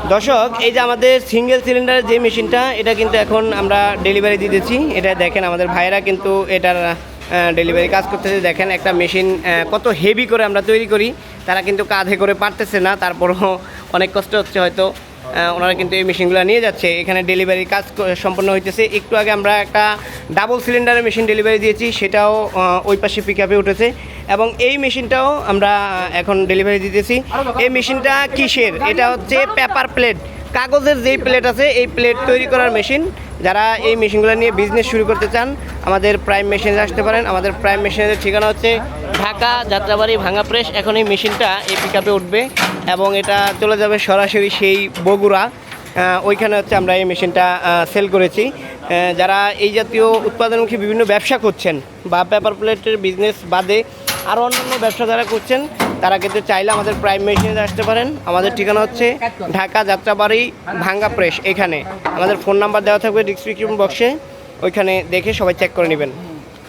দর্শক, এই যে আমাদের সিঙ্গেল সিলিন্ডারের যে মেশিনটা, এটা কিন্তু এখন আমরা ডেলিভারি দিতেছি। এটা দেখেন আমাদের ভাইরা কিন্তু এটার ডেলিভারি কাজ করতেছে। দেখেন একটা মেশিন কত হেভি করে আমরা তৈরি করি, তারা কিন্তু কাঁধে করে পারতেছে না, তারপরও অনেক কষ্ট হচ্ছে হয়তো। ওনারা কিন্তু এই মেশিনগুলো নিয়ে যাচ্ছে, এখানে ডেলিভারি কাজ সম্পন্ন হইতেছে। একটু আগে আমরা একটা ডাবল সিলিন্ডারের মেশিন ডেলিভারি দিয়েছি, সেটাও ওই পাশে পিক আপে উঠেছে। এবং এই মেশিনটাও আমরা এখন ডেলিভারি দিতেছি। এই মেশিনটা কিসের? এটা হচ্ছে পেপার প্লেট, কাগজের যেই প্লেট আছে এই প্লেট তৈরি করার মেশিন। যারা এই মেশিনগুলো নিয়ে বিজনেস শুরু করতে চান, আমাদের প্রাইম মেশিনে আসতে পারেন। আমাদের প্রাইম মেশিনের ঠিকানা হচ্ছে ঢাকা যাত্রাবাড়ি ভাঙা প্রেস। এখন এই মেশিনটা এই পিক আপে উঠবে এবং এটা চলে যাবে সরাসরি সেই বগুড়া, ওইখানে হচ্ছে আমরা এই মেশিনটা সেল করেছি। যারা এই জাতীয় উৎপাদনমুখী বিভিন্ন ব্যবসা করছেন বা পেপার প্লেটের বিজনেস বাদে আরও অন্যান্য ব্যবসা যারা করছেন, তারা কিন্তু চাইলে আমাদের প্রাইম মেশিনে আসতে পারেন। আমাদের ঠিকানা হচ্ছে ঢাকা যাত্রাবাড়ি ভাঙ্গা প্রেস। এখানে আমাদের ফোন নাম্বার দেওয়া থাকবে ডিসক্রিপশন বক্সে, ওইখানে দেখে সবাই চেক করে নেবেন।